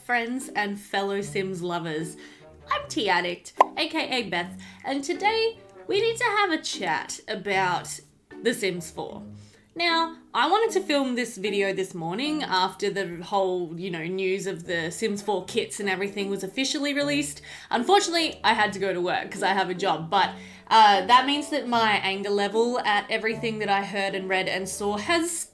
friends and fellow Sims lovers. I'm Addict, aka Beth, and today we need to have a chat about The Sims 4. Now, I wanted to film this video this morning after the whole, news of the Sims 4 kits and everything was officially released. Unfortunately, I had to go to work because I have a job, but that means that my anger level at everything that I heard and read and saw it's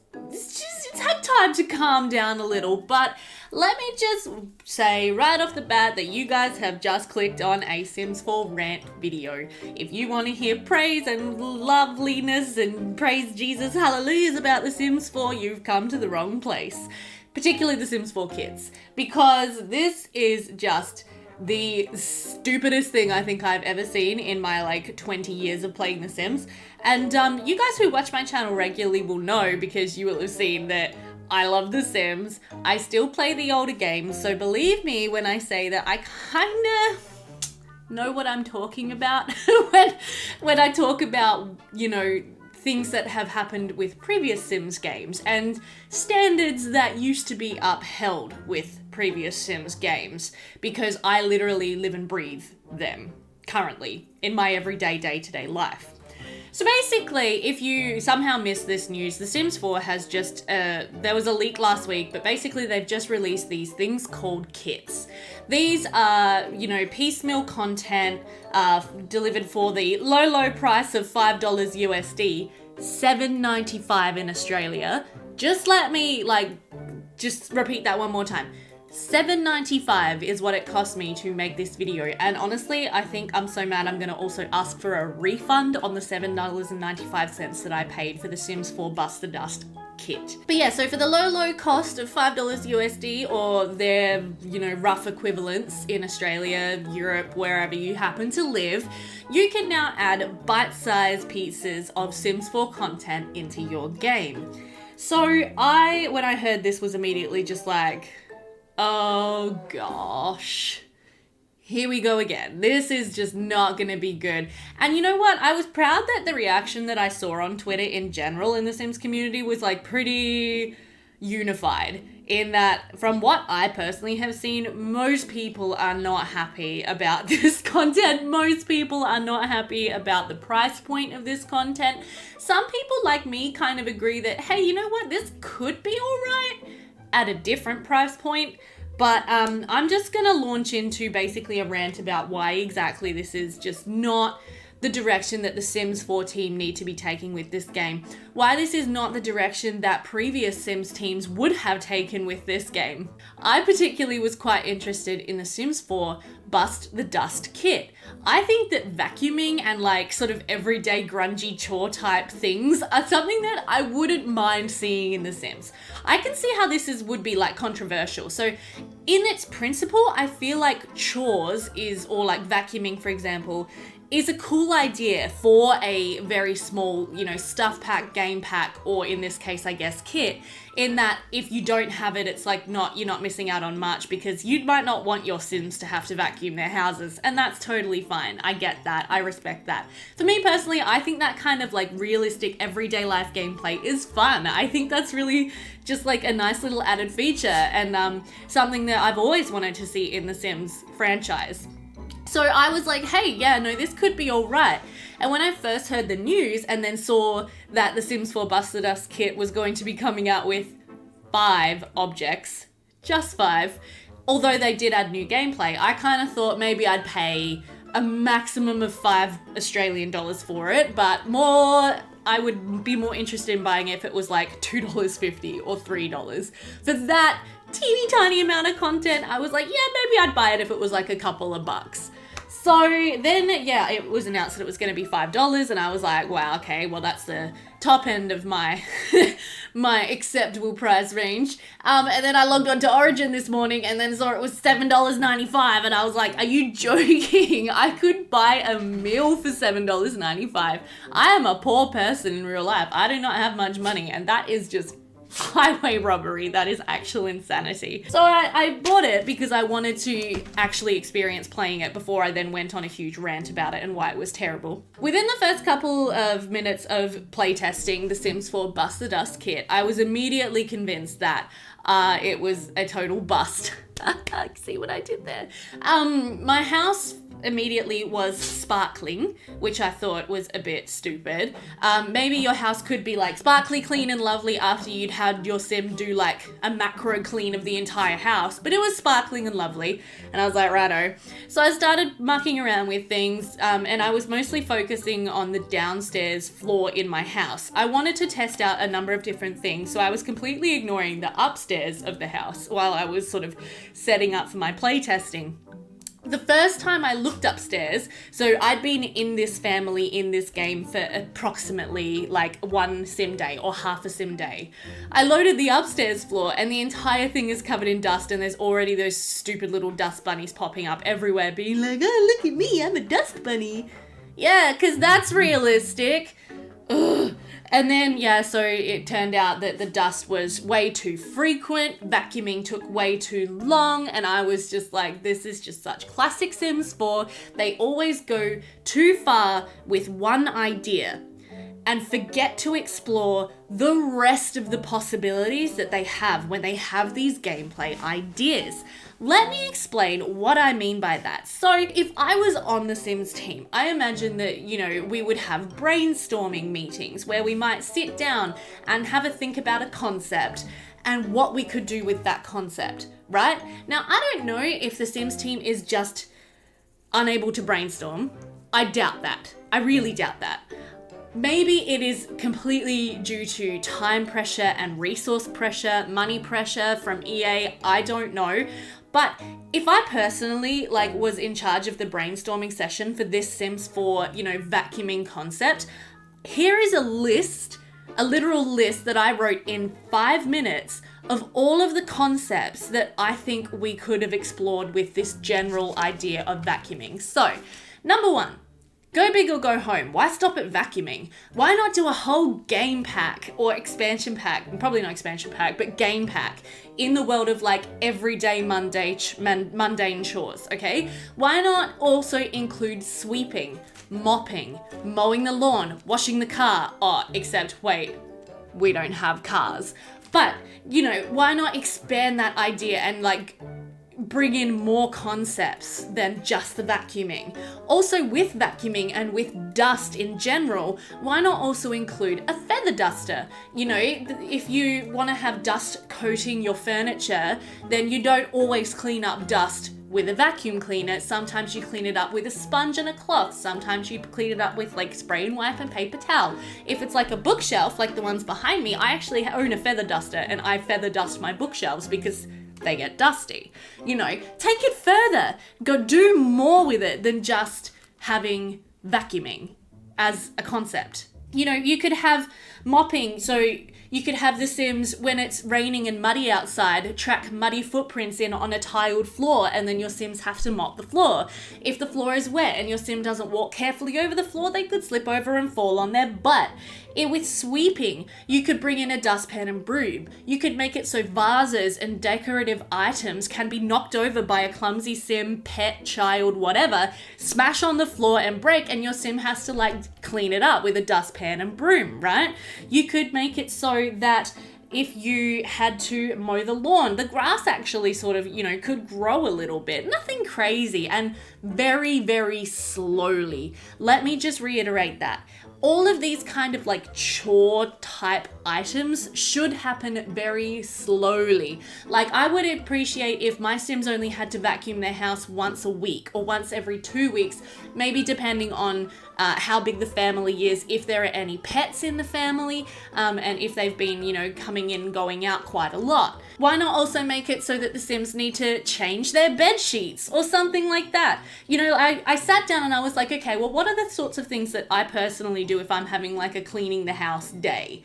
had time to calm down a little. But let me just say right off the bat that you guys have just clicked on a Sims 4 rant video. If you want to hear praise and loveliness and praise Jesus hallelujahs about The Sims 4, you've come to the wrong place. Particularly The Sims 4 kids, because this is just the stupidest thing I think I've ever seen in my 20 years of playing The Sims. And you guys who watch my channel regularly will know, because you will have seen that I love The Sims. I still play the older games, so believe me when I say that I kinda know what I'm talking about when I talk about, things that have happened with previous Sims games and standards that used to be upheld with previous Sims games, because I literally live and breathe them currently in my everyday day-to-day life. So basically, if you somehow missed this news, The Sims 4 has just, there was a leak last week, but basically they've just released these things called kits. These are, piecemeal content delivered for the low price of $5 USD, $7.95 in Australia. Just let me, just repeat that one more time. $7.95 is what it cost me to make this video, and honestly I think I'm so mad I'm gonna also ask for a refund on the $7.95 that I paid for the Sims 4 Bust the Dust kit. But yeah, so for the low cost of $5 USD, or their rough equivalents in Australia, Europe, wherever you happen to live, you can now add bite-sized pieces of Sims 4 content into your game. So when I heard this, was immediately just like, oh gosh, here we go again. This is just not gonna be good. And you know what? I was proud that the reaction that I saw on Twitter in general in the Sims community was pretty unified, in that from what I personally have seen, most people are not happy about this content. Most people are not happy about the price point of this content. Some people like me kind of agree that, hey, you know what? This could be all right at a different price point. But I'm just gonna launch into basically a rant about why exactly this is just not the direction that the Sims 4 team need to be taking with this game. Why this is not the direction that previous Sims teams would have taken with this game. I particularly was quite interested in the Sims 4 Bust the Dust kit. I think that vacuuming and sort of everyday grungy chore type things are something that I wouldn't mind seeing in The Sims. I can see how this would be controversial. So in its principle, I feel like chores or vacuuming, for example, is a cool idea for a very small, stuff pack, game pack, or in this case, I guess, kit, in that if you don't have it, it's you're not missing out on much, because you might not want your Sims to have to vacuum their houses, and that's totally fine. I get that. I respect that. For me personally, I think that kind of realistic everyday life gameplay is fun. I think that's really just a nice little added feature, and something that I've always wanted to see in the Sims franchise. So I was like, hey, yeah, no, this could be all right. And when I first heard the news and then saw that the Sims 4 Bust the Dust kit was going to be coming out with 5 objects, just 5, although they did add new gameplay, I kind of thought maybe I'd pay a maximum of $5 Australian for it, but I would be more interested in buying it if it was $2.50 or $3. For that teeny tiny amount of content, I was like, yeah, maybe I'd buy it if it was a couple of bucks. So then, yeah, it was announced that it was going to be $5, and I was like, wow, okay, well, that's the top end of my my acceptable price range. And then I logged onto Origin this morning and then saw it was $7.95, and I was like, are you joking? I could buy a meal for $7.95. I am a poor person in real life. I do not have much money, and that is just highway robbery. That is actual insanity. So I bought it because I wanted to actually experience playing it before I then went on a huge rant about it and why it was terrible. Within the first couple of minutes of playtesting the Sims 4 Bust the Dust kit, I was immediately convinced that it was a total bust. See what I did there? My house immediately was sparkling, which I thought was a bit stupid. Maybe your house could be like sparkly, clean and lovely after you'd had your sim do like a macro clean of the entire house, but it was sparkling and lovely. And I was like, righto. So I started mucking around with things, and I was mostly focusing on the downstairs floor in my house. I wanted to test out a number of different things, so I was completely ignoring the upstairs of the house while I was sort of setting up for my playtesting. The first time I looked upstairs, so I'd been in this family in this game for approximately like one sim day or half a sim day. I loaded the upstairs floor and the entire thing is covered in dust, and there's already those stupid little dust bunnies popping up everywhere being like, oh, look at me, I'm a dust bunny. Yeah, because that's realistic. Ugh. And then, yeah, so it turned out that the dust was way too frequent, vacuuming took way too long, and I was just like, this is just such classic Sims 4. They always go too far with one idea and forget to explore the rest of the possibilities that they have when they have these gameplay ideas. Let me explain what I mean by that. So if I was on the Sims team, I imagine that, we would have brainstorming meetings where we might sit down and have a think about a concept and what we could do with that concept, right? Now, I don't know if the Sims team is just unable to brainstorm. I doubt that. I really doubt that. Maybe it is completely due to time pressure and resource pressure, money pressure from EA, I don't know. But if I personally was in charge of the brainstorming session for this Sims 4, vacuuming concept, here is a literal list that I wrote in 5 minutes of all of the concepts that I think we could have explored with this general idea of vacuuming. So, number 1. Go big or go home. Why stop at vacuuming? Why not do a whole game pack or expansion pack, probably not expansion pack, but game pack in the world of everyday mundane chores, okay? Why not also include sweeping, mopping, mowing the lawn, washing the car? Oh, except wait, we don't have cars. But, why not expand that idea and bring in more concepts than just the vacuuming? Also, with vacuuming and with dust in general, why not also include a feather duster? If you want to have dust coating your furniture, then you don't always clean up dust with a vacuum cleaner. Sometimes you clean it up with a sponge and a cloth. Sometimes you clean it up with spray and wipe and paper towel. If it's a bookshelf like the ones behind me, I actually own a feather duster and I feather dust my bookshelves because they get dusty. Take it further. Go do more with it than just having vacuuming as a concept. You could have mopping, so you could have the Sims, when it's raining and muddy outside, track muddy footprints in on a tiled floor, and then your Sims have to mop the floor. If the floor is wet and your Sim doesn't walk carefully over the floor, they could slip over and fall on their butt. With sweeping, you could bring in a dustpan and broom. You could make it so vases and decorative items can be knocked over by a clumsy Sim, pet, child, whatever, smash on the floor and break, and your Sim has to clean it up with a dustpan and broom, right? You could make it so that if you had to mow the lawn, the grass actually sort of, could grow a little bit. Nothing crazy, and very, very slowly. Let me just reiterate that. All of these kind of chore type items should happen very slowly. I would appreciate if my Sims only had to vacuum their house once a week or once every 2 weeks, maybe depending on how big the family is, if there are any pets in the family, and if they've been, coming in, going out quite a lot. Why not also make it so that the Sims need to change their bed sheets or something like that? I sat down and I was like, okay, well, what are the sorts of things that I personally do if I'm having a cleaning the house day?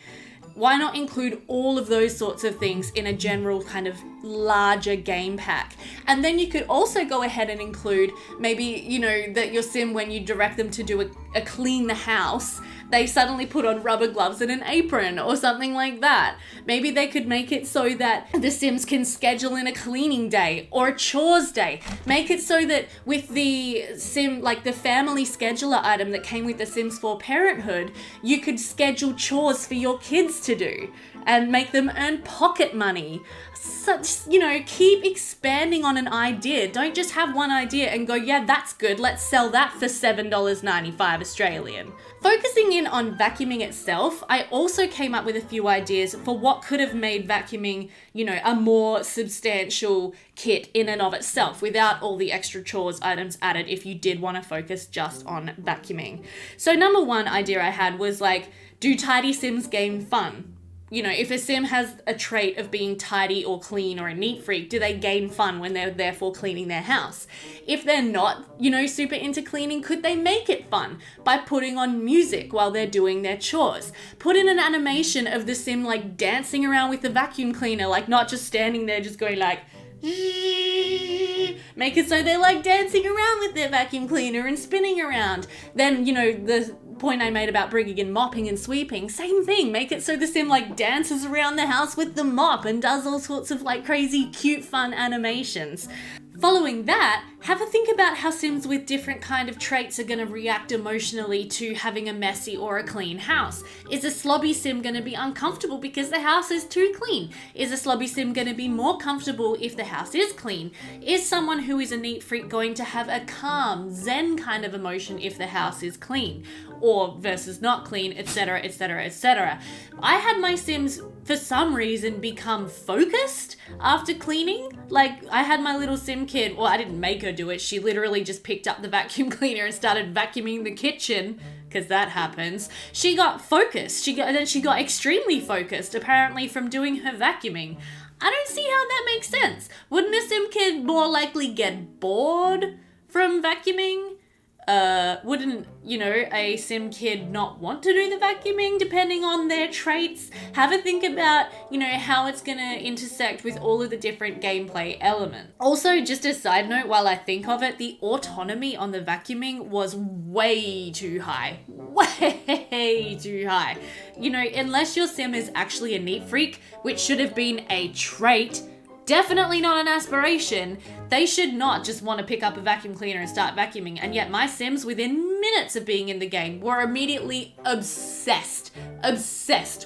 Why not include all of those sorts of things in a general kind of larger game pack? And then you could also go ahead and include maybe, that your Sim, when you direct them to do a clean the house, they suddenly put on rubber gloves and an apron or something like that. Maybe they could make it so that the Sims can schedule in a cleaning day or a chores day. Make it so that with the Sim, like the family scheduler item that came with the Sims 4 Parenthood, you could schedule chores for your kids to do and make them earn pocket money. Such, keep expanding on an idea. Don't just have one idea and go, yeah, that's good, let's sell that for $7.95 Australian. Focusing in on vacuuming itself, I also came up with a few ideas for what could have made vacuuming, a more substantial kit in and of itself without all the extra chores items added if you did want to focus just on vacuuming. So number one idea I had was do tidy Sims gain fun? If a Sim has a trait of being tidy or clean or a neat freak, do they gain fun when they're therefore cleaning their house? If they're not, super into cleaning, could they make it fun by putting on music while they're doing their chores? Put in an animation of the Sim dancing around with the vacuum cleaner, not just standing there just going make it so they're dancing around with their vacuum cleaner and spinning around. Then, the point I made about bringing in mopping and sweeping, same thing. Make it so the Sim dances around the house with the mop and does all sorts of crazy, cute, fun animations. Following that, have a think about how Sims with different kind of traits are going to react emotionally to having a messy or a clean house. Is a slobby Sim going to be uncomfortable because the house is too clean? Is a slobby Sim going to be more comfortable if the house is clean? Is someone who is a neat freak going to have a calm, zen kind of emotion if the house is clean? Or versus not clean, etc, etc, etc. I had my Sims, for some reason, become focused after cleaning. I had my little Sim kid, well, I didn't make her do it. She literally just picked up the vacuum cleaner and started vacuuming the kitchen, because that happens. She got focused. She got extremely focused, apparently, from doing her vacuuming. I don't see how that makes sense. Wouldn't a Sim kid more likely get bored from vacuuming? Wouldn't, a Sim kid not want to do the vacuuming depending on their traits? Have a think about, how it's gonna intersect with all of the different gameplay elements. Also, just a side note while I think of it, the autonomy on the vacuuming was way too high. Way too high. Unless your Sim is actually a neat freak, which should have been a trait, definitely not an aspiration, they should not just want to pick up a vacuum cleaner and start vacuuming. And yet my Sims, within minutes of being in the game, were immediately obsessed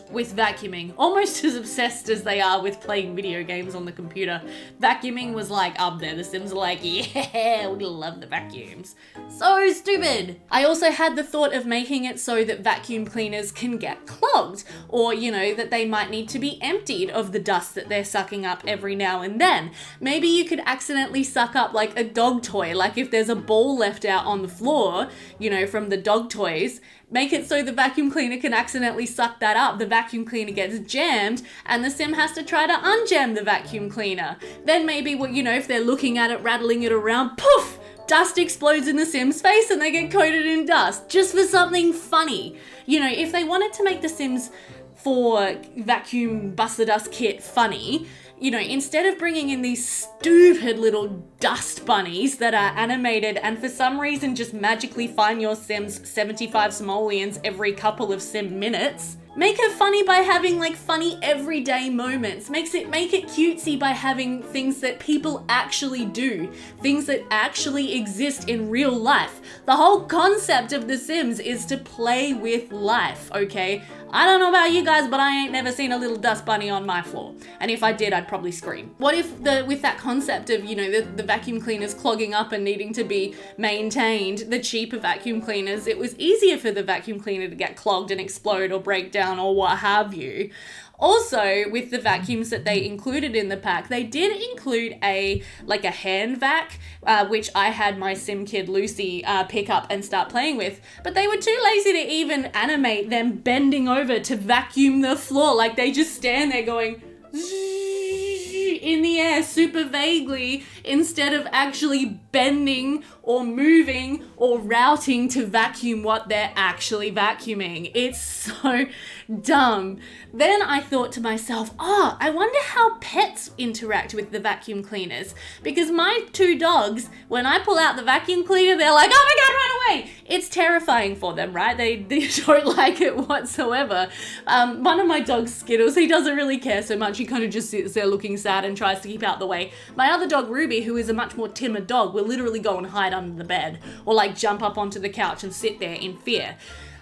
with vacuuming. Almost as obsessed as they are with playing video games on the computer. Vacuuming was up there. The Sims are yeah, we love the vacuums. So stupid. I also had the thought of making it so that vacuum cleaners can get clogged, or, that they might need to be emptied of the dust that they're sucking up every now and then. Maybe you could accidentally suck up a dog toy, if there's a ball left out on the floor, from the dog toys, make it so the vacuum cleaner can accidentally suck that up. The vacuum cleaner gets jammed and the Sim has to try to unjam the vacuum cleaner. Then maybe, if they're looking at it, rattling it around, poof! Dust explodes in the Sim's face and they get coated in dust, just for something funny. If they wanted to make the Sims 4 vacuum buster dust kit funny, instead of bringing in these stupid little dust bunnies that are animated and for some reason just magically find your Sims 75 simoleons every couple of Sim minutes, make it funny by having funny everyday moments. Make it cutesy by having things that people actually do, things that actually exist in real life. The whole concept of The Sims is to play with life, okay? I don't know about you guys, but I ain't never seen a little dust bunny on my floor. And if I did, I'd probably scream. What if with that concept of, the vacuum cleaners clogging up and needing to be maintained, the cheaper vacuum cleaners, it was easier for the vacuum cleaner to get clogged and explode or break down or what have you. Also, with the vacuums that they included in the pack, they did include a hand vac, which I had my Sim kid Lucy pick up and start playing with, but they were too lazy to even animate them bending over to vacuum the floor. They just stand there going in the air super vaguely instead of actually bending or moving or routing to vacuum what they're actually vacuuming. It's so dumb. Then I thought to myself, I wonder how pets interact with the vacuum cleaners, because my 2 dogs, when I pull out the vacuum cleaner, they're like, oh my God, run away. It's terrifying for them, right? They don't like it whatsoever. One of my dogs, Skittles, he doesn't really care so much. He kind of just sits there looking sad and tries to keep out the way. My other dog, Ruby, who is a much more timid dog, will literally go and hide under the bed or like jump up onto the couch and sit there in fear.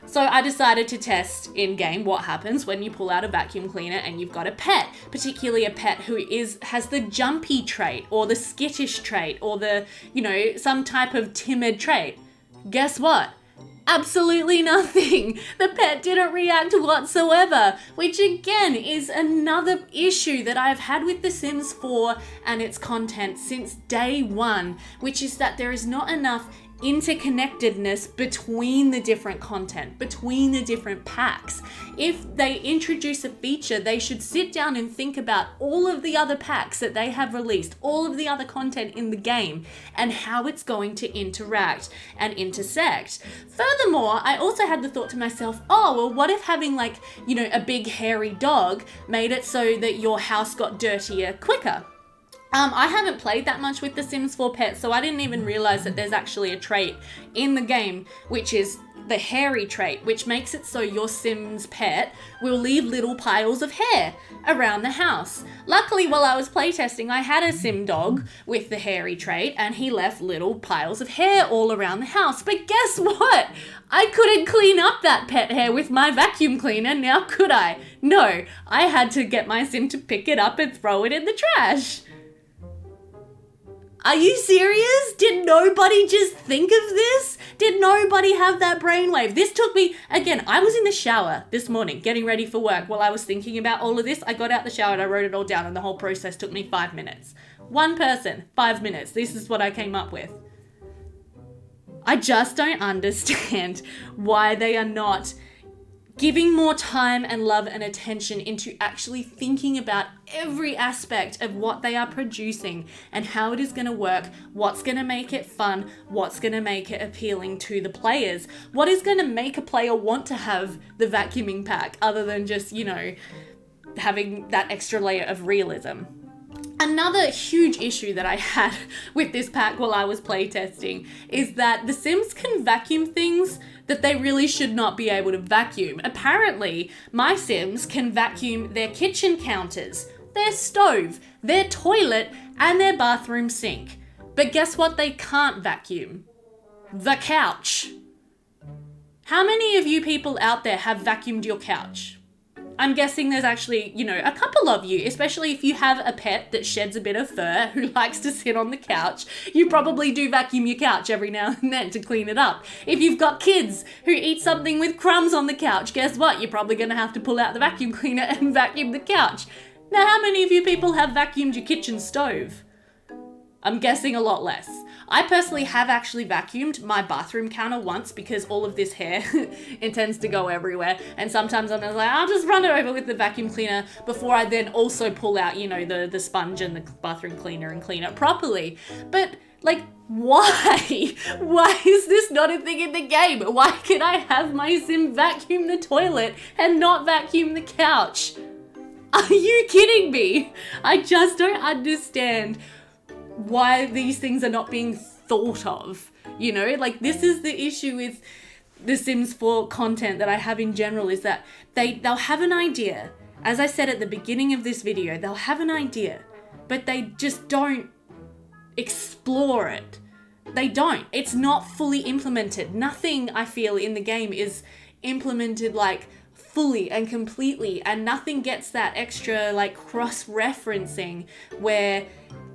So I decided to test in-game what happens when you pull out a vacuum cleaner and you've got a pet, particularly a pet who has the jumpy trait or the skittish trait or the, some type of timid trait. Guess what? Absolutely nothing. The pet didn't react whatsoever, which again is another issue that I've had with The Sims 4 and its content since day one, which is that there is not enough interconnectedness between the different content, between the different packs. If they introduce a feature, they should sit down and think about all of the other packs that they have released, all of the other content in the game, and how it's going to interact and intersect. Furthermore, I also had the thought to myself, what if having a big hairy dog made it so that your house got dirtier quicker? I haven't played that much with The Sims 4 Pets, so I didn't even realize that there's actually a trait in the game, which is the hairy trait, which makes it so your Sims pet will leave little piles of hair around the house. Luckily, while I was playtesting, I had a Sim dog with the hairy trait, and he left little piles of hair all around the house. But guess what? I couldn't clean up that pet hair with my vacuum cleaner, now could I? No, I had to get my Sim to pick it up and throw it in the trash. Are you serious? Did nobody just think of this? Did nobody have that brainwave? This took me, again, I was in the shower this morning getting ready for work while I was thinking about all of this. I got out the shower and I wrote it all down, and the whole process took me 5 minutes. One person, 5 minutes. This is what I came up with. I just don't understand why they are not giving more time and love and attention into actually thinking about every aspect of what they are producing and how it is going to work, what's going to make it fun, what's going to make it appealing to the players, what is going to make a player want to have the vacuuming pack other than just, having that extra layer of realism. Another huge issue that I had with this pack while I was playtesting is that the Sims can vacuum things that they really should not be able to vacuum. Apparently, my Sims can vacuum their kitchen counters, their stove, their toilet, and their bathroom sink. But guess what they can't vacuum? The couch. How many of you people out there have vacuumed your couch? I'm guessing there's actually, a couple of you, especially if you have a pet that sheds a bit of fur who likes to sit on the couch. You probably do vacuum your couch every now and then to clean it up. If you've got kids who eat something with crumbs on the couch, guess what? You're probably going to have to pull out the vacuum cleaner and vacuum the couch. Now, how many of you people have vacuumed your kitchen stove? I'm guessing a lot less. I personally have actually vacuumed my bathroom counter once because all of this hair, it tends to go everywhere. And sometimes I'm like, I'll just run it over with the vacuum cleaner before I then also pull out, the sponge and the bathroom cleaner and clean it properly. But why? Why is this not a thing in the game? Why can I have my Sim vacuum the toilet and not vacuum the couch? Are you kidding me? I just don't understand why these things are not being thought of, this is the issue with the Sims 4 content that I have in general, is that they'll have an idea. As I said at the beginning of this video, they'll have an idea, but they just don't explore it. They don't. It's not fully implemented. Nothing, I feel, in the game is implemented fully and completely, and nothing gets that extra cross-referencing where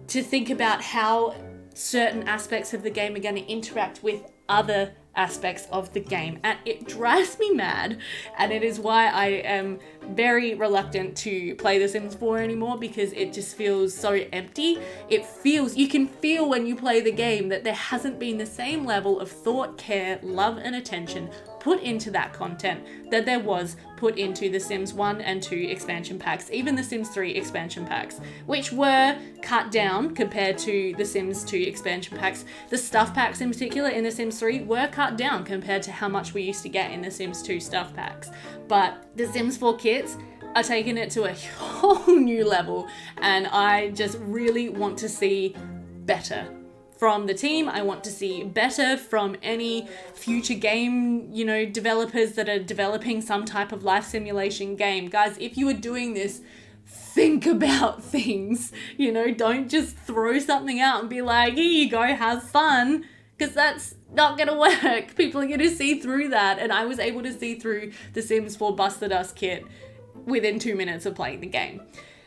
to think about how certain aspects of the game are going to interact with other aspects of the game. And it drives me mad, and it is why I am very reluctant to play The Sims 4 anymore, because it just feels so empty. You can feel when you play the game that there hasn't been the same level of thought, care, love, and attention put into that content that there was put into the Sims 1 and 2 expansion packs, even the Sims 3 expansion packs, which were cut down compared to the Sims 2 expansion packs. The stuff packs in particular in the Sims 3 were cut down compared to how much we used to get in the Sims 2 stuff packs. But the Sims 4 kits are taking it to a whole new level, and I just really want to see better from the team. I want to see better from any future game, developers that are developing some type of life simulation game. Guys, if you are doing this, think about things, don't just throw something out and be like, here you go, have fun, because that's not gonna work. People are gonna see through that, and I was able to see through the Sims 4 Bust the Dust kit within 2 minutes of playing the game.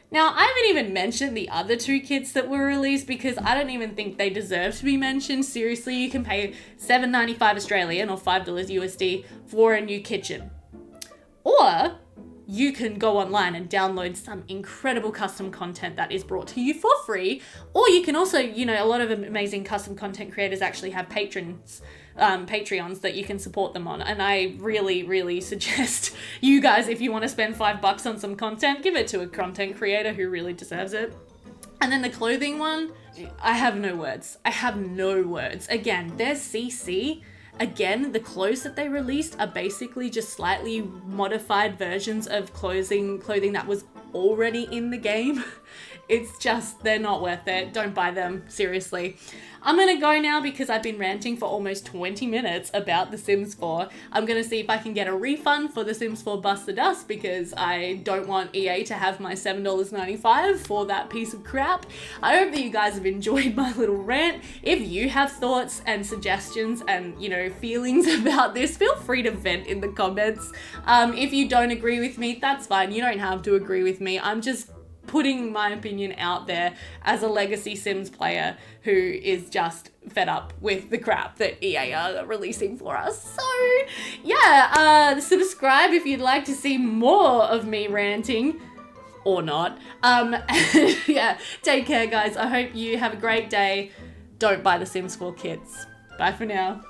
Now, I haven't even mentioned the other 2 kits that were released because I don't even think they deserve to be mentioned. Seriously, you can pay $7.95 Australian or $5 USD for a new kitchen. Or you can go online and download some incredible custom content that is brought to you for free. Or you can also, a lot of amazing custom content creators actually have Patreons that you can support them on. And I really, really suggest you guys, if you want to spend $5 on some content, give it to a content creator who really deserves it. And then the clothing one, I have no words. Again, there's CC. Again, the clothes that they released are basically just slightly modified versions of clothing that was already in the game. It's just, they're not worth it. Don't buy them, seriously. I'm gonna go now because I've been ranting for almost 20 minutes about The Sims 4. I'm gonna see if I can get a refund for The Sims 4 Bust the Dust because I don't want EA to have my $7.95 for that piece of crap. I hope that you guys have enjoyed my little rant. If you have thoughts and suggestions and, feelings about this, feel free to vent in the comments. If you don't agree with me, that's fine. You don't have to agree with me. I'm just putting my opinion out there as a legacy Sims player who is just fed up with the crap that EA are releasing for us. So yeah, subscribe if you'd like to see more of me ranting or not. Yeah, take care guys. I hope you have a great day. Don't buy the Sims 4 kits. Bye for now.